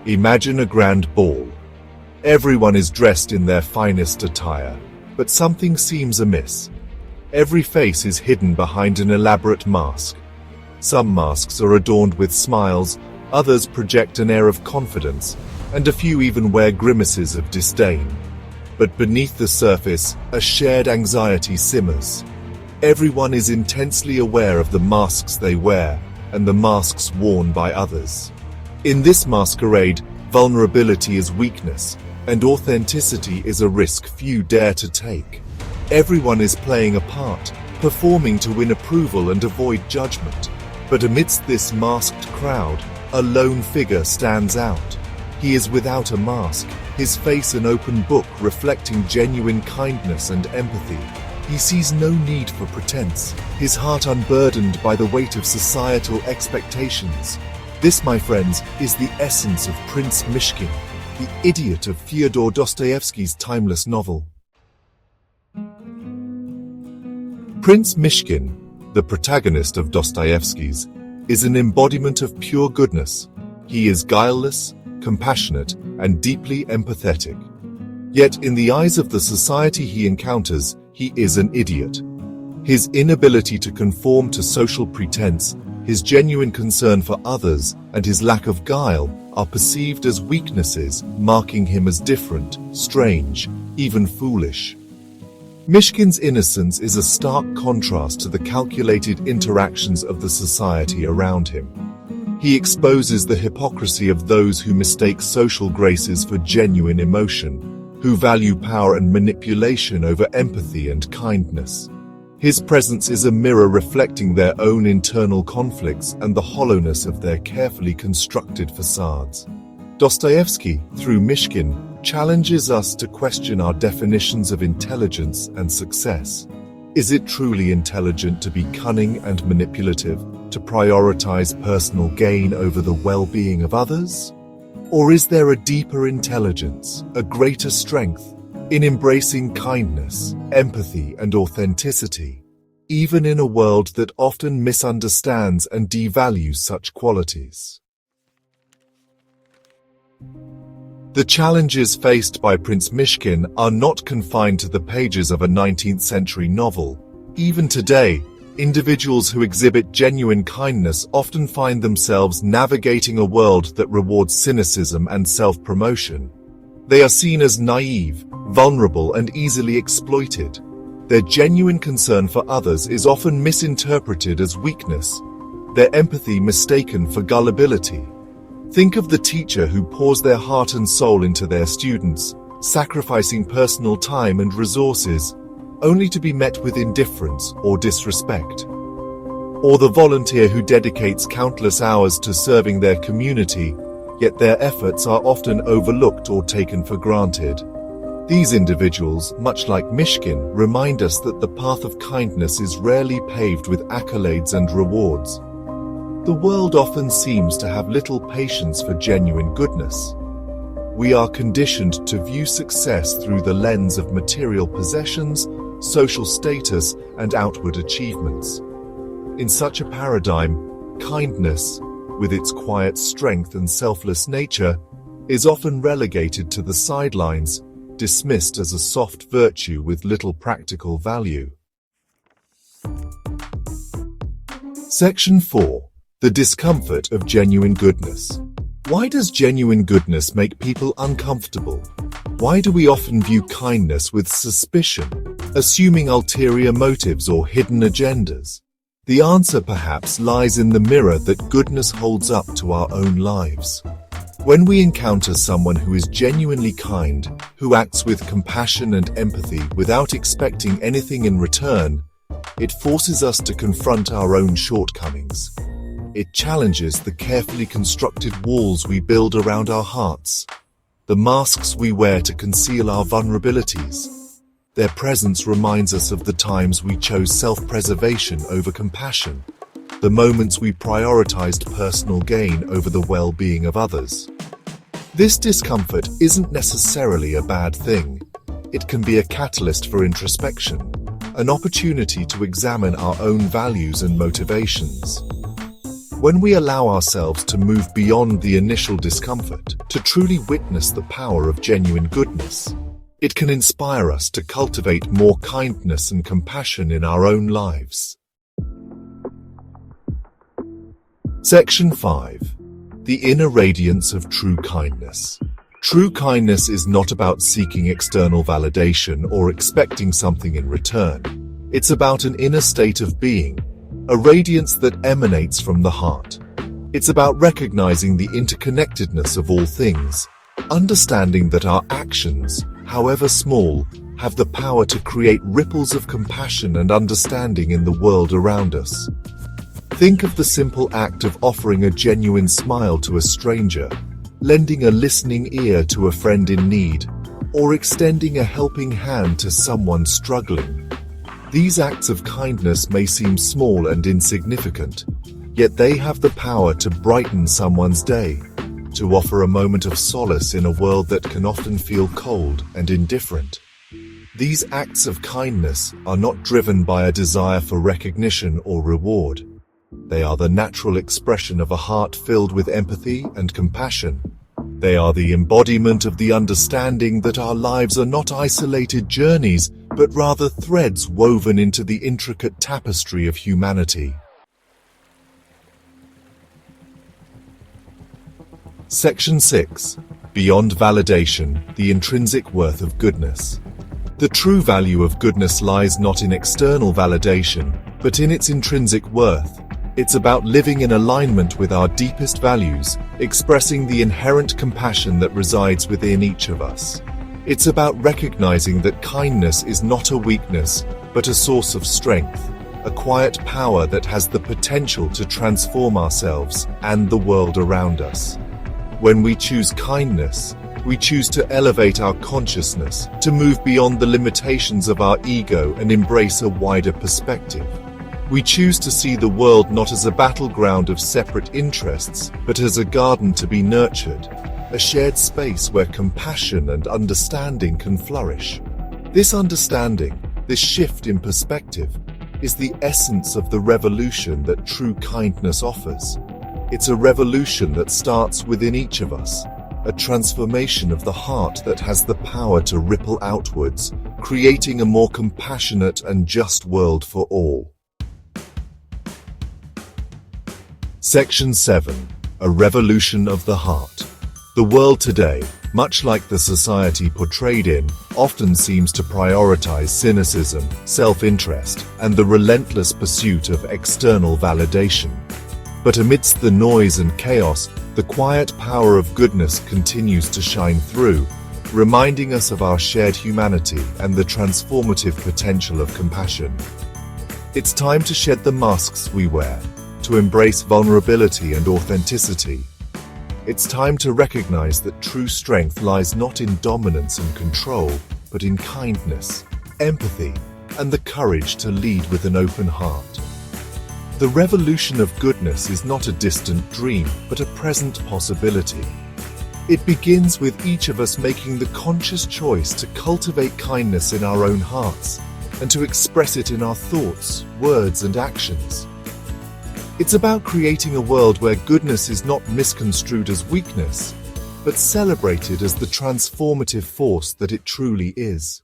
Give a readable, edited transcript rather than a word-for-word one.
Imagine a grand ball. Everyone is dressed in their finest attire, but something seems amiss. Every face is hidden behind an elaborate mask. Some masks are adorned with smiles, others project an air of confidence, and a few even wear grimaces of disdain. But beneath the surface, a shared anxiety simmers. Everyone is intensely aware of the masks they wear and the masks worn by others. In this masquerade, vulnerability is weakness, and authenticity is a risk few dare to take. Everyone is playing a part, performing to win approval and avoid judgment. But amidst this masked crowd, a lone figure stands out. He is without a mask, his face an open book reflecting genuine kindness and empathy. He sees no need for pretense, his heart unburdened by the weight of societal expectations. This, my friends, is the essence of Prince Myshkin, the idiot of Fyodor Dostoevsky's timeless novel. Prince Myshkin, the protagonist of Dostoevsky's, is an embodiment of pure goodness. He is guileless, compassionate, and deeply empathetic. Yet in the eyes of the society he encounters, he is an idiot. His inability to conform to social pretense, his genuine concern for others, and his lack of guile are perceived as weaknesses, marking him as different, strange, even foolish. Myshkin's innocence is a stark contrast to the calculated interactions of the society around him. He exposes the hypocrisy of those who mistake social graces for genuine emotion, who value power and manipulation over empathy and kindness. His presence is a mirror reflecting their own internal conflicts and the hollowness of their carefully constructed facades. Dostoevsky, through Myshkin, challenges us to question our definitions of intelligence and success. Is it truly intelligent to be cunning and manipulative, to prioritize personal gain over the well-being of others? Or is there a deeper intelligence, a greater strength, in embracing kindness, empathy, and authenticity, even in a world that often misunderstands and devalues such qualities? The challenges faced by Prince Myshkin are not confined to the pages of a 19th century novel. Even today, individuals who exhibit genuine kindness often find themselves navigating a world that rewards cynicism and self-promotion. They are seen as naive, vulnerable, and easily exploited. Their genuine concern for others is often misinterpreted as weakness, their empathy mistaken for gullibility. Think of the teacher who pours their heart and soul into their students, sacrificing personal time and resources, only to be met with indifference or disrespect. Or the volunteer who dedicates countless hours to serving their community, yet their efforts are often overlooked or taken for granted. These individuals, much like Myshkin, remind us that the path of kindness is rarely paved with accolades and rewards. The world often seems to have little patience for genuine goodness. We are conditioned to view success through the lens of material possessions, social status, and outward achievements. In such a paradigm, kindness, with its quiet strength and selfless nature, is often relegated to the sidelines, dismissed as a soft virtue with little practical value. Section 4. The discomfort of genuine goodness. Why does genuine goodness make people uncomfortable? Why do we often view kindness with suspicion, assuming ulterior motives or hidden agendas? The answer perhaps lies in the mirror that goodness holds up to our own lives. When we encounter someone who is genuinely kind, who acts with compassion and empathy without expecting anything in return, it forces us to confront our own shortcomings. It challenges the carefully constructed walls we build around our hearts, the masks we wear to conceal our vulnerabilities. Their presence reminds us of the times we chose self-preservation over compassion, the moments we prioritized personal gain over the well-being of others. This discomfort isn't necessarily a bad thing. It can be a catalyst for introspection, an opportunity to examine our own values and motivations. When we allow ourselves to move beyond the initial discomfort, to truly witness the power of genuine goodness, it can inspire us to cultivate more kindness and compassion in our own lives. Section 5. The inner radiance of true kindness. True kindness is not about seeking external validation or expecting something in return. It's about an inner state of being, a radiance that emanates from the heart. It's about recognizing the interconnectedness of all things, understanding that our actions, however small, have the power to create ripples of compassion and understanding in the world around us. Think of the simple act of offering a genuine smile to a stranger, lending a listening ear to a friend in need, or extending a helping hand to someone struggling. These acts of kindness may seem small and insignificant, yet they have the power to brighten someone's day, to offer a moment of solace in a world that can often feel cold and indifferent. These acts of kindness are not driven by a desire for recognition or reward. They are the natural expression of a heart filled with empathy and compassion. They are the embodiment of the understanding that our lives are not isolated journeys, but rather threads woven into the intricate tapestry of humanity. Section 6. Beyond validation, the intrinsic worth of goodness. The true value of goodness lies not in external validation, but in its intrinsic worth. It's about living in alignment with our deepest values, expressing the inherent compassion that resides within each of us. It's about recognizing that kindness is not a weakness, but a source of strength, a quiet power that has the potential to transform ourselves and the world around us. When we choose kindness, we choose to elevate our consciousness, to move beyond the limitations of our ego and embrace a wider perspective. We choose to see the world not as a battleground of separate interests, but as a garden to be nurtured, a shared space where compassion and understanding can flourish. This understanding, this shift in perspective, is the essence of the revolution that true kindness offers. It's a revolution that starts within each of us, a transformation of the heart that has the power to ripple outwards, creating a more compassionate and just world for all. Section 7. A revolution of the heart. The world today, much like the society portrayed in, often seems to prioritize cynicism, self-interest, and the relentless pursuit of external validation. But amidst the noise and chaos, the quiet power of goodness continues to shine through, reminding us of our shared humanity and the transformative potential of compassion. It's time to shed the masks we wear, to embrace vulnerability and authenticity. It's time to recognize that true strength lies not in dominance and control, but in kindness, empathy, and the courage to lead with an open heart. The revolution of goodness is not a distant dream, but a present possibility. It begins with each of us making the conscious choice to cultivate kindness in our own hearts, and to express it in our thoughts, words, and actions. It's about creating a world where goodness is not misconstrued as weakness, but celebrated as the transformative force that it truly is.